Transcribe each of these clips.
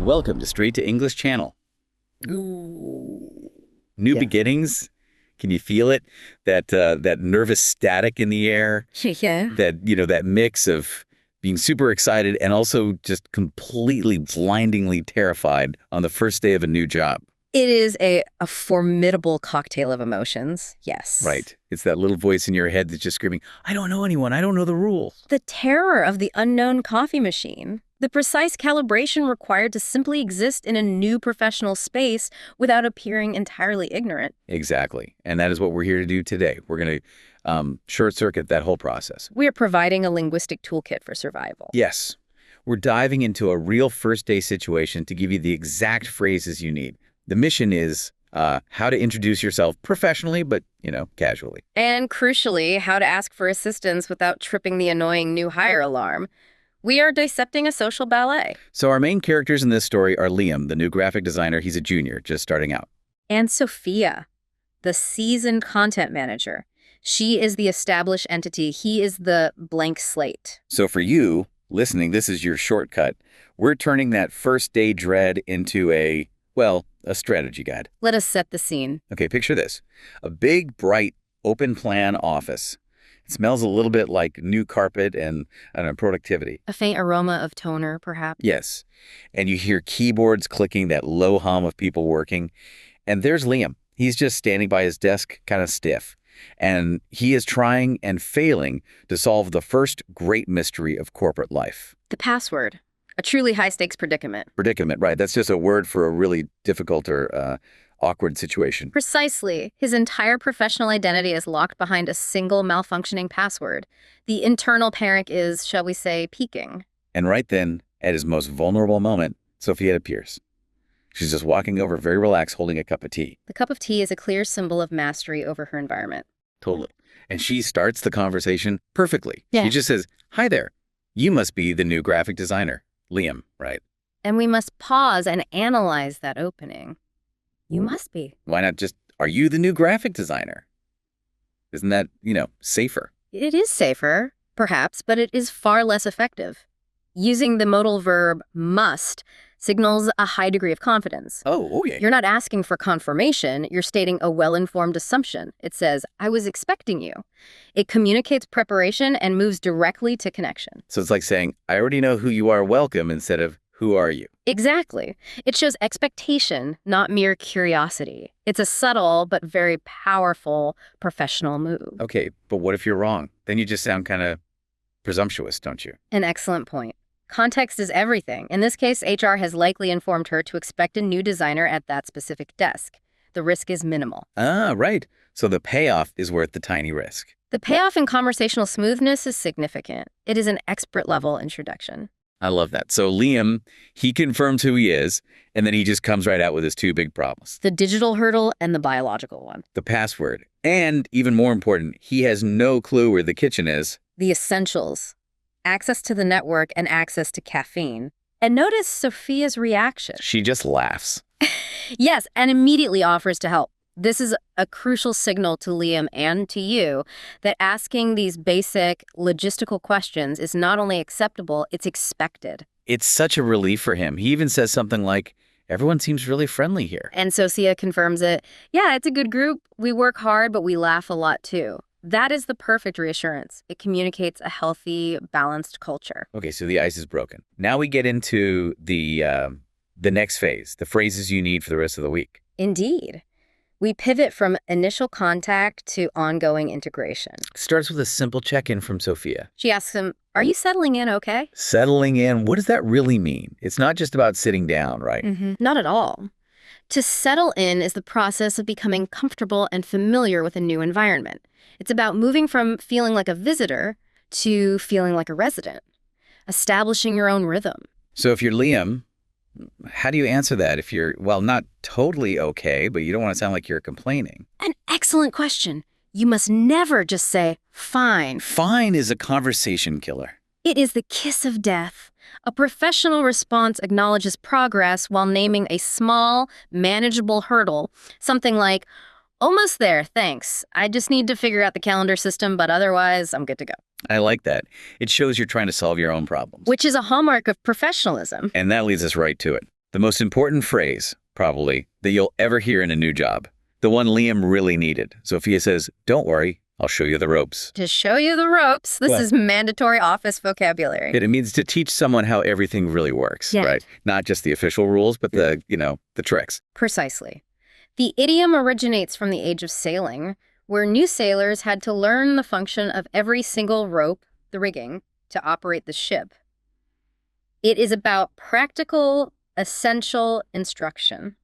Welcome to Straight to English Channel. Ooh. New Yeah. beginnings. Can you feel it? That nervous static in the air. Yeah. That mix of being super excited and also just completely blindingly terrified on the first day of a new job. It is a formidable cocktail of emotions. Yes. Right. It's that little voice in your head that's just screaming, I don't know anyone. I don't know the rules. The terror of the unknown coffee machine. The precise calibration required to simply exist in a new professional space without appearing entirely ignorant. Exactly. And that is what we're here to do today. We're going to short circuit that whole process. We are providing a linguistic toolkit for survival. Yes. We're diving into a real first day situation to give you the exact phrases you need. The mission is how to introduce yourself professionally, but, casually. And crucially, how to ask for assistance without tripping the annoying new hire alarm. We are dissecting a social ballet. So our main characters in this story are Liam, the new graphic designer. He's a junior, just starting out. And Sophia, the seasoned content manager. She is the established entity. He is the blank slate. So for you, listening, this is your shortcut. We're turning that first day dread into a strategy guide. Let us set the scene. Okay, picture this. A big, bright, open plan office. It smells a little bit like new carpet and, productivity. A faint aroma of toner, perhaps. Yes. And you hear keyboards clicking, that low hum of people working. And there's Liam. He's just standing by his desk, kind of stiff. And he is trying and failing to solve the first great mystery of corporate life. The password. A truly high-stakes predicament. Predicament, right. That's just a word for a really difficult or awkward situation. Precisely. His entire professional identity is locked behind a single malfunctioning password. The internal panic is, shall we say, peaking. And right then, at his most vulnerable moment, Sophia appears. She's just walking over, very relaxed, holding a cup of tea. The cup of tea is a clear symbol of mastery over her environment. Totally. And she starts the conversation perfectly. Yeah. She just says, hi there. You must be the new graphic designer, Liam, right? And we must pause and analyze that opening. You must be. Why not just, are you the new graphic designer? Isn't that, safer? It is safer, perhaps, but it is far less effective. Using the modal verb must signals a high degree of confidence. Oh, okay. You're not asking for confirmation, you're stating a well-informed assumption. It says, I was expecting you. It communicates preparation and moves directly to connection. So it's like saying, I already know who you are, welcome, instead of who are you? Exactly. It shows expectation, not mere curiosity. It's a subtle but very powerful professional move. Okay, but what if you're wrong? Then you just sound kind of presumptuous, don't you? An excellent point. Context is everything. In this case, HR has likely informed her to expect a new designer at that specific desk. The risk is minimal. Ah, right. So the payoff is worth the tiny risk. The payoff in conversational smoothness is significant. It is an expert-level introduction. I love that. So Liam, he confirms who he is, and then he just comes right out with his two big problems. The digital hurdle and the biological one. The password. And even more important, he has no clue where the kitchen is. The essentials. Access to the network and access to caffeine. And notice Sophia's reaction. She just laughs. Yes, and immediately offers to help. This is a crucial signal to Liam and to you that asking these basic logistical questions is not only acceptable, it's expected. It's such a relief for him. He even says something like, everyone seems really friendly here. And Sophia confirms it. Yeah, it's a good group. We work hard, but we laugh a lot too. That is the perfect reassurance. It communicates a healthy, balanced culture. Okay, so the ice is broken. Now we get into the next phase, the phrases you need for the rest of the week. Indeed. We pivot from initial contact to ongoing integration. Starts with a simple check-in from Sophia. She asks him, are you settling in okay? Settling in, what does that really mean? It's not just about sitting down, right? Not at all. To settle in is the process of becoming comfortable and familiar with a new environment. It's about moving from feeling like a visitor to feeling like a resident, establishing your own rhythm. So if you're Liam, how do you answer that if you're, not totally okay, but you don't want to sound like you're complaining? An excellent question. You must never just say, fine. Fine is a conversation killer. It is the kiss of death. A professional response acknowledges progress while naming a small, manageable hurdle, something like, almost there, thanks. I just need to figure out the calendar system, but otherwise, I'm good to go. I like that. It shows you're trying to solve your own problems. Which is a hallmark of professionalism. And that leads us right to it. The most important phrase, probably, that you'll ever hear in a new job. The one Liam really needed. Sophia says, "Don't worry, I'll show you the ropes." To show you the ropes. This What? is mandatory office vocabulary. It means to teach someone how everything really works, Yeah. right? Not just the official rules, but the tricks. Precisely. The idiom originates from the age of sailing, where new sailors had to learn the function of every single rope, the rigging, to operate the ship. It is about practical, essential instruction.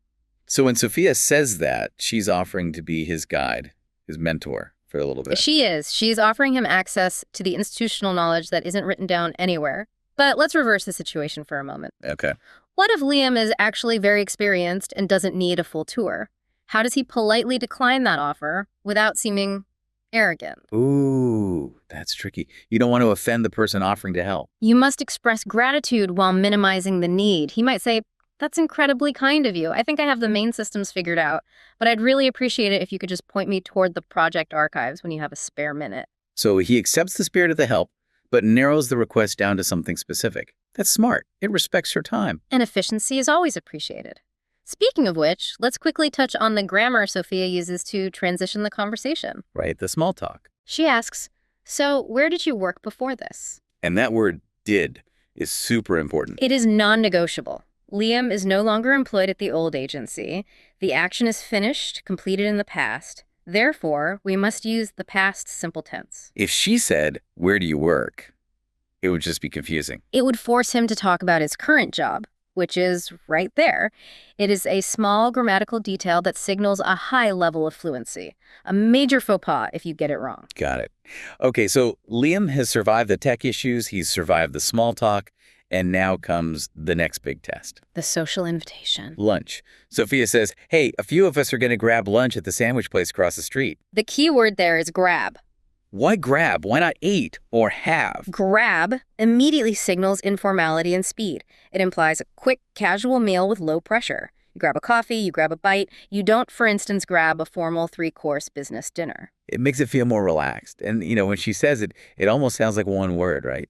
So when Sophia says that, she's offering to be his guide, his mentor for a little bit. She is. She's offering him access to the institutional knowledge that isn't written down anywhere. But let's reverse the situation for a moment. Okay. What if Liam is actually very experienced and doesn't need a full tour? How does he politely decline that offer without seeming arrogant? Ooh, that's tricky. You don't want to offend the person offering to help. You must express gratitude while minimizing the need. He might say, "That's incredibly kind of you. I think I have the main systems figured out, but I'd really appreciate it if you could just point me toward the project archives when you have a spare minute." So he accepts the spirit of the help, but narrows the request down to something specific. That's smart. It respects her time. And efficiency is always appreciated. Speaking of which, let's quickly touch on the grammar Sophia uses to transition the conversation. Right? The small talk. She asks, "So where did you work before this?" And that word did is super important. It is non-negotiable. Liam is no longer employed at the old agency. The action is finished, completed in the past. Therefore, we must use the past simple tense. If she said, "Where do you work?" it would just be confusing. It would force him to talk about his current job, which is right there. It is a small grammatical detail that signals a high level of fluency. A major faux pas if you get it wrong. Got it. Okay, so Liam has survived the tech issues, he's survived the small talk, and now comes the next big test. The social invitation. Lunch. Sophia says, "Hey, a few of us are going to grab lunch at the sandwich place across the street." The key word there is grab. Why grab? Why not eat or have? Grab immediately signals informality and speed. It implies a quick, casual meal with low pressure. You grab a coffee, you grab a bite. You don't, for instance, grab a formal 3-course business dinner. It makes it feel more relaxed. And, when she says it, it almost sounds like one word, right?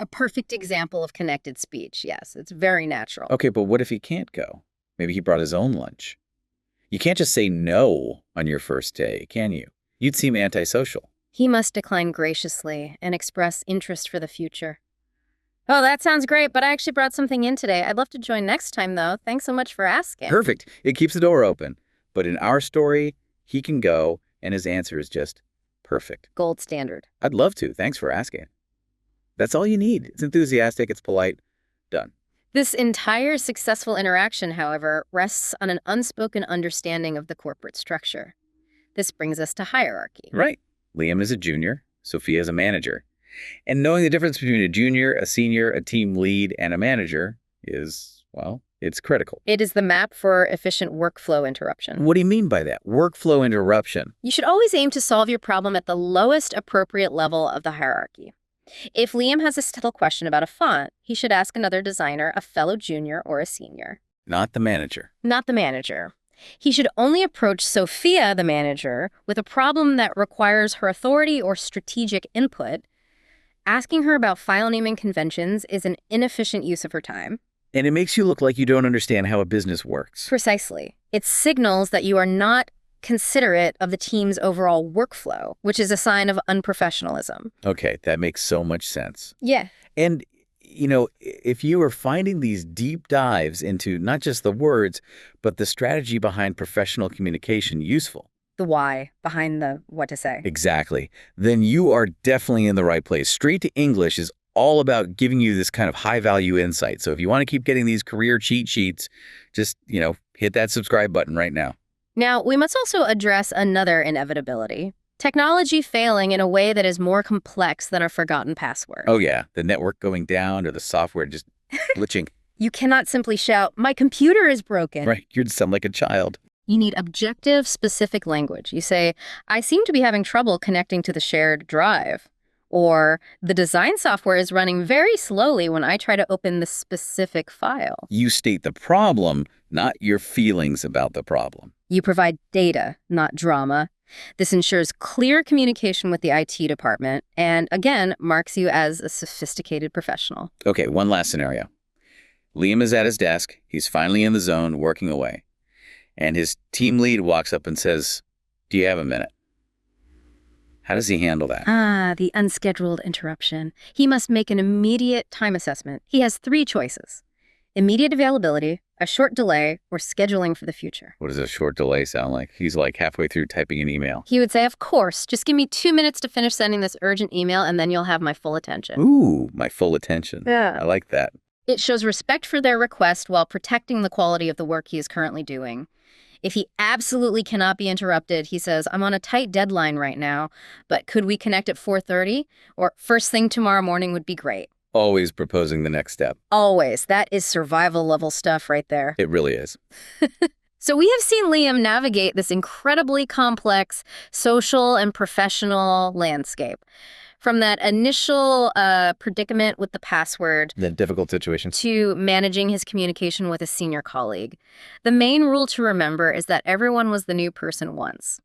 A perfect example of connected speech, yes. It's very natural. Okay, but what if he can't go? Maybe he brought his own lunch. You can't just say no on your first day, can you? You'd seem antisocial. He must decline graciously and express interest for the future. "Oh, that sounds great, but I actually brought something in today. I'd love to join next time, though. Thanks so much for asking." Perfect. It keeps the door open. But in our story, he can go, and his answer is just perfect. Gold standard. I'd love to. Thanks for asking. That's all you need. It's enthusiastic. It's polite. Done. This entire successful interaction, however, rests on an unspoken understanding of the corporate structure. This brings us to hierarchy. Right. Liam is a junior. Sophia is a manager. And knowing the difference between a junior, a senior, a team lead, and a manager is, well, it's critical. It is the map for efficient workflow interruption. What do you mean by that? Workflow interruption. You should always aim to solve your problem at the lowest appropriate level of the hierarchy. If Liam has a subtle question about a font, he should ask another designer, a fellow junior, or a senior. Not the manager. Not the manager. He should only approach Sophia, the manager, with a problem that requires her authority or strategic input. Asking her about file naming conventions is an inefficient use of her time. And it makes you look like you don't understand how a business works. Precisely. It signals that you are not considerate of the team's overall workflow, which is a sign of unprofessionalism. Okay, that makes so much sense. Yeah. And, if you are finding these deep dives into not just the words, but the strategy behind professional communication useful. The why behind the what to say. Exactly. Then you are definitely in the right place. Straight to English is all about giving you this kind of high-value insight. So if you want to keep getting these career cheat sheets, just, hit that subscribe button right now. Now, we must also address another inevitability. Technology failing in a way that is more complex than a forgotten password. Oh, yeah. The network going down or the software just glitching. You cannot simply shout, "My computer is broken." Right. You sound like a child. You need objective, specific language. You say, "I seem to be having trouble connecting to the shared drive." Or, "The design software is running very slowly when I try to open this specific file." You state the problem, not your feelings about the problem. You provide data, not drama. This ensures clear communication with the IT department and, again, marks you as a sophisticated professional. Okay, one last scenario. Liam is at his desk. He's finally in the zone, working away. And his team lead walks up and says, "Do you have a minute?" How does he handle that? The unscheduled interruption. He must make an immediate time assessment. He has 3 choices: immediate availability, a short delay, or scheduling for the future. What does a short delay sound like? He's like halfway through typing an email. He would say, of course, just give me 2 minutes to finish sending this urgent email and then you'll have my full attention. Ooh, my full attention. Yeah. I like that. It shows respect for their request while protecting the quality of the work he is currently doing. If he absolutely cannot be interrupted, he says, I'm on a tight deadline right now, but could we connect at 4:30? Or first thing tomorrow morning would be great. Always proposing the next step. Always. That is survival level stuff right there. It really is. So we have seen Liam navigate this incredibly complex social and professional landscape. From that initial predicament with the password The difficult situation. to managing his communication with a senior colleague. The main rule to remember is that everyone was the new person once.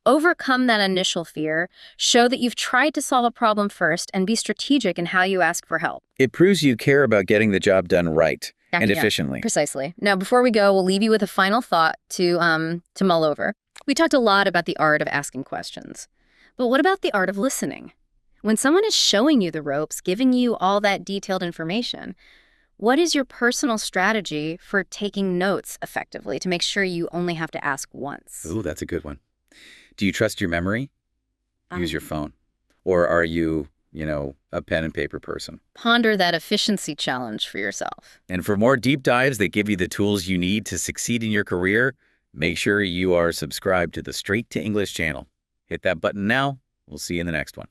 Overcome that initial fear, show that you've tried to solve a problem first, and be strategic in how you ask for help. It proves you care about getting the job done right and Yeah, efficiently. precisely. Now, before we go, we'll leave you with a final thought to mull over. We talked a lot about the art of asking questions. But what about the art of listening? When someone is showing you the ropes, giving you all that detailed information, what is your personal strategy for taking notes effectively to make sure you only have to ask once? Ooh, that's a good one. Do you trust your memory? Use your Um, phone. Or are you, a pen and paper person? Ponder that efficiency challenge for yourself. And for more deep dives that give you the tools you need to succeed in your career, make sure you are subscribed to the Straight to English channel. Hit that button now. We'll see you in the next one.